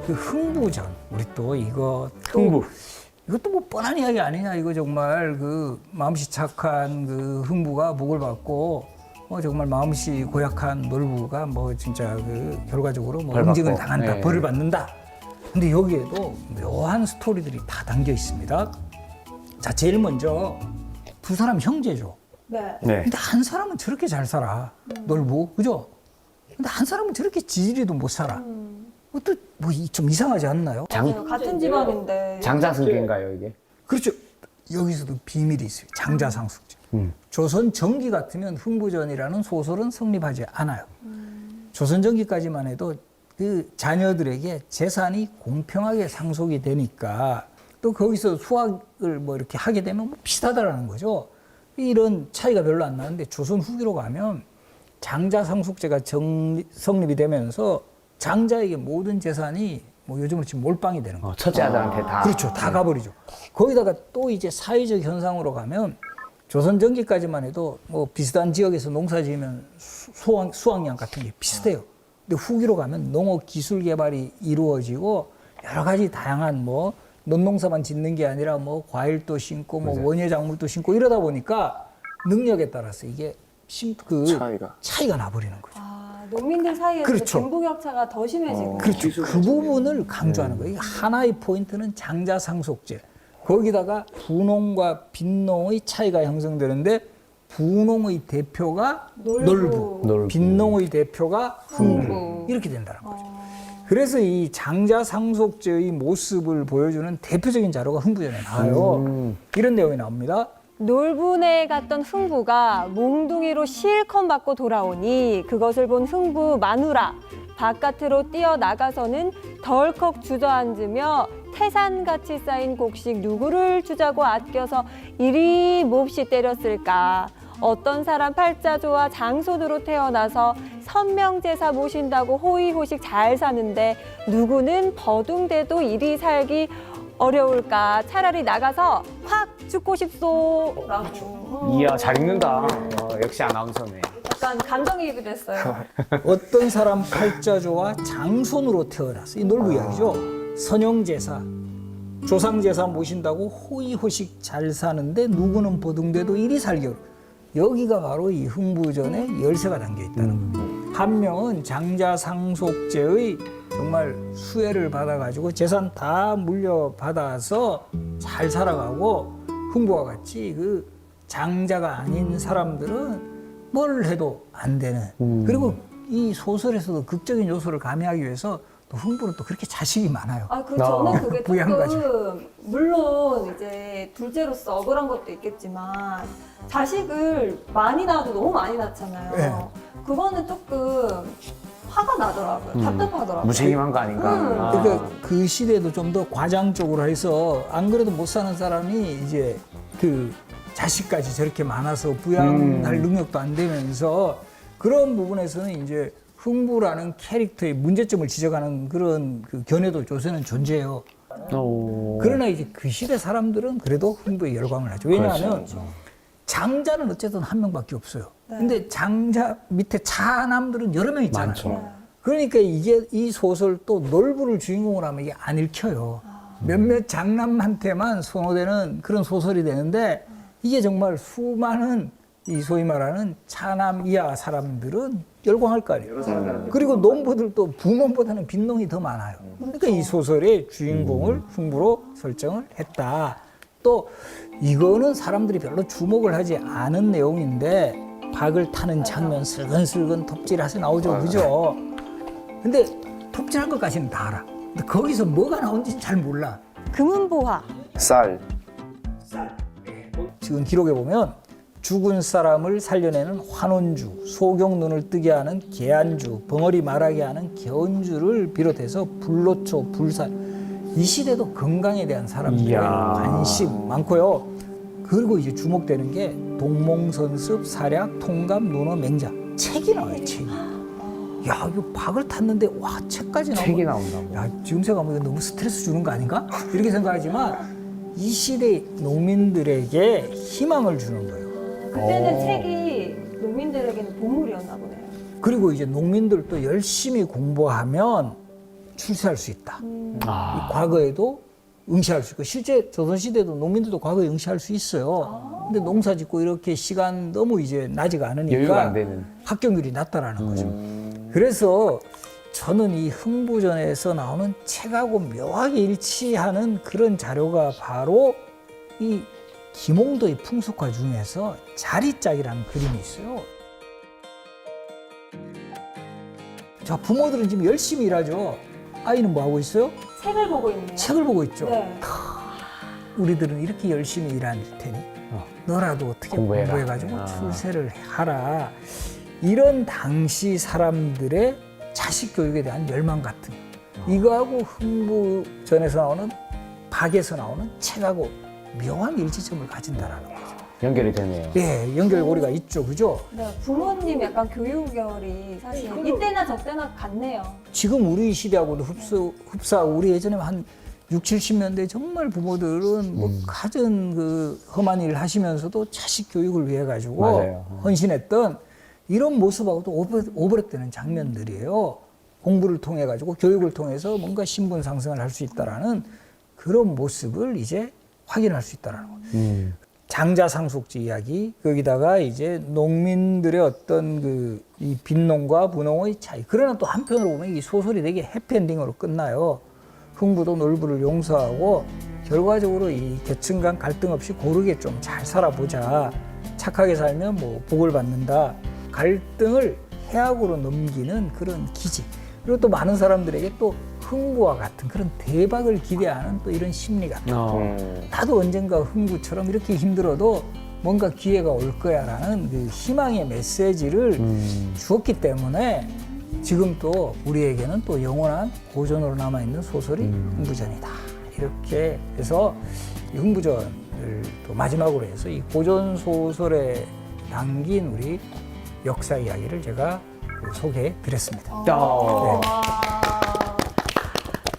그 흥부전 우리 또 이거 흥부. 이것도 뭐 뻔한 이야기 아니냐. 이거 정말 그 마음씨 착한 그 흥부가 복을 받고 정말 마음씨 고약한 놀부가 뭐 진짜 그 결과적으로 뭐 응징을 당한다, 네. 벌을 받는다. 근데 여기에도 묘한 스토리들이 다 담겨 있습니다. 자, 제일 먼저 두 사람 형제죠. 네. 네. 근데 한 사람은 저렇게 잘 살아, 놀부, 그죠? 근데 한 사람은 저렇게 지지리도 못 살아. 또 뭐 좀 이상하지 않나요? 같은 집안인데. 장자승계인가요 이게? 그렇죠. 여기서도 비밀이 있어요. 장자상숙제. 조선 전기 같으면 흥부전이라는 소설은 성립하지 않아요. 조선 전기까지만 해도 그 자녀들에게 재산이 공평하게 상속이 되니까 또 거기서 수학을 뭐 이렇게 하게 되면 뭐 비슷하다라는 거죠. 이런 차이가 별로 안 나는데 조선 후기로 가면 장자상속제가 성립이 되면서 장자에게 모든 재산이 뭐 요즘으로 치면 몰빵이 되는 거예요. 첫째 아들한테 다. 그렇죠. 다 가버리죠. 거기다가 또 이제 사회적 현상으로 가면 조선 전기까지만 해도 뭐 비슷한 지역에서 농사 지으면 수확량 같은 게 비슷해요. 근데 후기로 가면 농업 기술 개발이 이루어지고 여러 가지 다양한 뭐 논농사만 짓는 게 아니라 뭐 과일도 심고 뭐 원예 작물도 심고 이러다 보니까 능력에 따라서 이게 차이가 나버리는 거죠. 농민들 사이에서 그렇죠. 빈부격차가 더 심해지고. 그렇죠. 그 부분을 강조하는 거예요. 하나의 포인트는 장자상속제. 거기다가 부농과 빈농의 차이가 형성되는데 부농의 대표가 놀부. 빈농의 대표가 흥부. 이렇게 된다는 거죠. 그래서 이 장자상속제의 모습을 보여주는 대표적인 자료가 흥부전에 나와요. 이런 내용이 나옵니다. 놀부네에 갔던 흥부가 몽둥이로 실컷 맞고 돌아오니 그것을 본 흥부 마누라 바깥으로 뛰어나가서는 덜컥 주저앉으며 태산같이 쌓인 곡식 누구를 주자고 아껴서 이리 몹시 때렸을까. 어떤 사람 팔자조와 장손으로 태어나서 선명제사 모신다고 호의호식 잘 사는데 누구는 버둥대도 이리 살기 어려울까. 차라리 나가서 확 죽고 싶소라고. 이야 잘 읽는다. 역시 아나운서네. 약간 감정이입이 됐어요. 어떤 사람 팔자조와 장손으로 태어났어. 이 놀부 이야기죠. 선영제사, 조상제사 모신다고 호의호식 잘 사는데 누구는 버둥대도 이리 살기 어려워. 여기가 바로 이 흥부전의 열쇠가 담겨 있다는 거예요. 한 명은 장자상속제의 정말 수혜를 받아가지고 재산 다 물려받아서 잘 살아가고 흥부와 같이 그 장자가 아닌 사람들은 뭘 해도 안 되는. 그리고 이 소설에서도 극적인 요소를 가미하기 위해서 또 흥부는 또 그렇게 자식이 많아요. 저는 그게 부양가족. 조금 물론 이제 둘째로서 억울한 것도 있겠지만 자식을 많이 낳아도 너무 많이 낳잖아요. 네. 그거는 조금 화가 나더라고요. 답답하더라고요. 무책임한 거 아닌가. 그러니까 그 시대도 좀 더 과장적으로 해서 안 그래도 못 사는 사람이 이제 그 자식까지 저렇게 많아서 부양할 능력도 안 되면서 그런 부분에서는 이제 흥부라는 캐릭터의 문제점을 지적하는 그런 그 견해도 요새는 존재해요. 그러나 이제 그 시대 사람들은 그래도 흥부에 열광을 하죠. 왜냐하면 장자는 어쨌든 한 명밖에 없어요. 근데 장자 밑에 차남들은 여러 명 있잖아요. 많죠. 그러니까 이게 이 소설 또 놀부를 주인공으로 하면 이게 안 읽혀요. 몇몇 장남한테만 선호되는 그런 소설이 되는데 이게 정말 수많은 이 소위 말하는 차남 이하 사람들은 열광할 거 아니에요. 그리고 농부들도 부농보다는 빈농이 더 많아요. 그러니까 이 소설의 주인공을 흥부로 설정을 했다. 또 이거는 사람들이 별로 주목을 하지 않은 내용인데 박을 타는 장면 슬근슬근 톱질해서 나오죠. 그죠? 근데 톱질한 것까지는 다 알아. 근데 거기서 뭐가 나온지는 잘 몰라. 금은보화. 쌀. 지금 기록에 보면 죽은 사람을 살려내는 환원주, 소경 눈을 뜨게 하는 계안주, 벙어리 말하게 하는 개언주를 비롯해서 불로초, 불살. 이 시대도 건강에 대한 사람들의 관심 많고요. 그리고 이제 주목되는 게 동몽선습, 사략, 통감, 논어, 맹자. 책이 나와요, 책이. 야, 이거 박을 탔는데 와, 책까지 나오고. 책이 나온다고. 야, 지금 생각하면 이거 너무 스트레스 주는 거 아닌가? 이렇게 생각하지만 이 시대 농민들에게 희망을 주는 거예요. 그때는 책이 농민들에게는 보물이었나 보네요. 그리고 이제 농민들도 열심히 공부하면 출세할 수 있다. 아. 이 과거에도 응시할 수 있고 실제 조선시대도 농민들도 과거에 응시할 수 있어요. 근데 농사 짓고 이렇게 시간 너무 이제 나지가 여유가 않으니까 안 되는. 합격률이 낮다라는 거죠. 그래서 저는 이 흥부전에서 나오는 책하고 묘하게 일치하는 그런 자료가 바로 이 김홍도의 풍속화 중에서 자리짝이라는 그림이 있어요. 자, 부모들은 지금 열심히 일하죠. 아이는 뭐 하고 있어요? 책을 보고 있네요. 책을 보고 있죠. 네. 우리들은 이렇게 열심히 일할 테니 너라도 어떻게 공부해라. 공부해가지고 출세를 하라. 이런 당시 사람들의 자식 교육에 대한 열망 같은 이거하고 흥부전에서 나오는 박에서 나오는 책하고 묘한 일치점을 가진다라는 거죠. 연결이 되네요. 예, 연결고리가 있죠, 그죠? 네, 부모님 약간 교육열이 사실 이때나 저때나 같네요. 지금 우리 시대하고도 흡사하고 우리 예전에 한 60, 70년대 정말 부모들은 뭐 가진 그 험한 일을 하시면서도 자식 교육을 위해 가지고 맞아요. 헌신했던 이런 모습하고도 오버랩되는 장면들이에요. 공부를 통해 가지고 교육을 통해서 뭔가 신분 상승을 할 수 있다라는 그런 모습을 이제 확인할 수 있다라는 거예요. 장자상속지 이야기, 거기다가 이제 농민들의 어떤 그 이 빈농과 부농의 차이. 그러나 또 한편으로 보면 이 소설이 되게 해피엔딩으로 끝나요. 흥부도 놀부를 용서하고 결과적으로 이 계층 간 갈등 없이 고르게 좀 잘 살아보자. 착하게 살면 뭐 복을 받는다. 갈등을 해악으로 넘기는 그런 기지. 그리고 또 많은 사람들에게 또 흥부와 같은 그런 대박을 기대하는 또 이런 심리가. 나도 언젠가 흥부처럼 이렇게 힘들어도 뭔가 기회가 올 거야라는 그 희망의 메시지를 주었기 때문에 지금 또 우리에게는 또 영원한 고전으로 남아있는 소설이 흥부전이다. 이렇게 해서 이 흥부전을 또 마지막으로 해서 이 고전 소설에 담긴 우리 역사 이야기를 제가 소개해 드렸습니다. 와.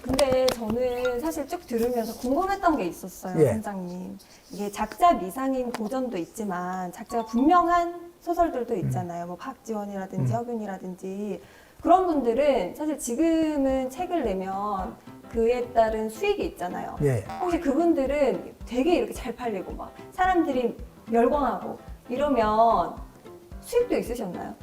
근데 저는 사실 쭉 들으면서 궁금했던 게 있었어요, 예. 선장님. 이게 작자 미상인 고전도 있지만 작자가 분명한 소설들도 있잖아요. 뭐 박지원이라든지 허균이라든지 그런 분들은 사실 지금은 책을 내면 그에 따른 수익이 있잖아요. 예. 혹시 그분들은 되게 이렇게 잘 팔리고 막 사람들이 열광하고 이러면 수익도 있으셨나요?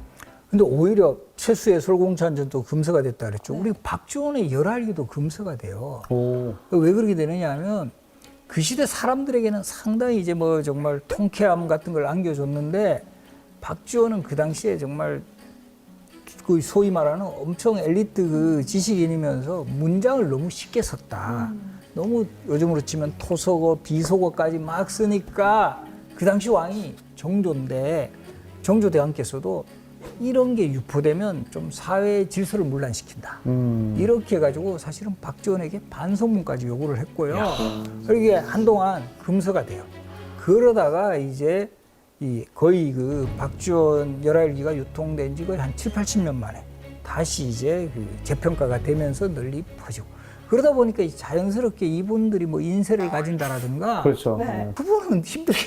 근데 오히려 최수의 솔공찬전도 금서가 됐다 그랬죠. 우리 박지원의 열알기도 금서가 돼요. 오. 왜 그렇게 되느냐 하면 그 시대 사람들에게는 상당히 이제 뭐 정말 통쾌함 같은 걸 안겨줬는데 박지원은 그 당시에 정말 그 소위 말하는 엄청 엘리트 그 지식인이면서 문장을 너무 쉽게 썼다. 너무 요즘으로 치면 토속어, 비속어까지 막 쓰니까 그 당시 왕이 정조인데 정조대왕께서도 이런 게 유포되면 좀 사회의 질서를 문란시킨다. 이렇게 해가지고 사실은 박지원에게 반성문까지 요구를 했고요. 그리고 이게 한동안 금서가 돼요. 그러다가 이제 이 거의 그 박지원 열알기가 유통된 지 거의 한 7, 80년 만에 다시 이제 그 재평가가 되면서 널리 퍼지고 그러다 보니까 자연스럽게 이분들이 뭐 인세를 가진다라든가 그렇죠. 네. 그분은 힘들게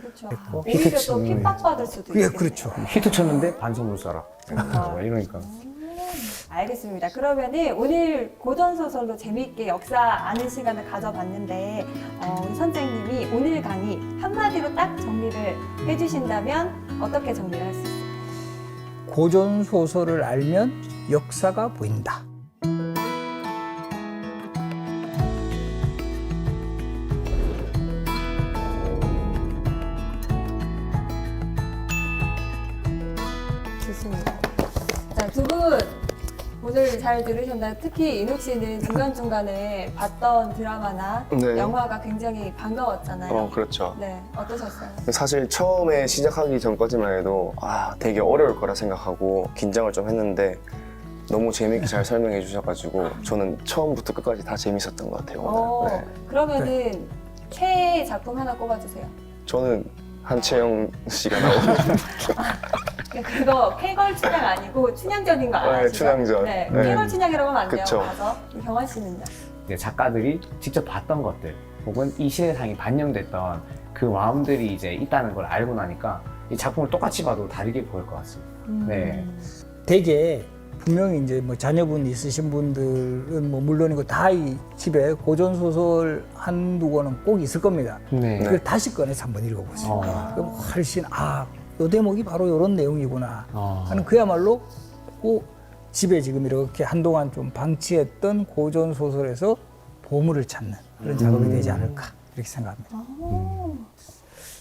그렇죠. 됐고. 오히려 또 핍박받을 수도 예, 있겠네요. 그렇죠. 히트 쳤는데 반성문 써라. 이러니까. 알겠습니다. 그러면은 오늘 고전소설로 재미있게 역사 아는 시간을 가져봤는데 우리 선생님이 오늘 강의 한마디로 딱 정리를 해주신다면 어떻게 정리를 할 수 있을까요? 고전 소설을 알면 역사가 보인다. 좋습니다. 자, 두 분 오늘 잘 들으셨나요? 특히 인욱 씨는 중간중간에 봤던 드라마나 네. 영화가 굉장히 반가웠잖아요. 그렇죠. 네, 어떠셨어요? 사실 처음에 시작하기 전까지만 해도 되게 어려울 거라 생각하고 긴장을 좀 했는데 너무 재미있게 잘 설명해 주셔가지고 저는 처음부터 끝까지 다 재밌었던 것 같아요. 오늘. 네. 그러면은 최애 작품 하나 꼽아주세요. 저는 한채영 씨가 나오는 그거 쾌걸 춘향 아니고 춘향전인 거 아시죠? 네, 춘향전. 네, 네. 쾌걸 춘향이라고 하면 안 돼요. 그쵸. 가서 경환 씨는요? 이제 작가들이 직접 봤던 것들 혹은 이 시대상이 반영됐던 그 마음들이 이제 있다는 걸 알고 나니까 이 작품을 똑같이 봐도 다르게 보일 것 같습니다. 네. 되게 분명히 이제 뭐 자녀분 있으신 분들은 뭐 물론이고 다 이 집에 고전 소설 한두 권은 꼭 있을 겁니다. 네. 그걸 다시 꺼내서 한번 읽어보세요. 그럼 훨씬 요 대목이 바로 이런 내용이구나 하는 그야말로 집에 지금 이렇게 한동안 좀 방치했던 고전 소설에서 보물을 찾는 그런 작업이 되지 않을까 이렇게 생각합니다.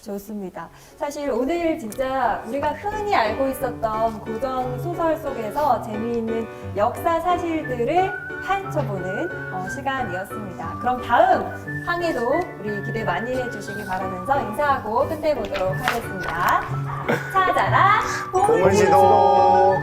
좋습니다. 사실 오늘 진짜 우리가 흔히 알고 있었던 고전 소설 속에서 재미있는 역사 사실들을 파헤쳐보는 시간이었습니다. 그럼 다음 항에도 우리 기대 많이 해주시기 바라면서 인사하고 끝내보도록 하겠습니다. 찾아라 보물지도.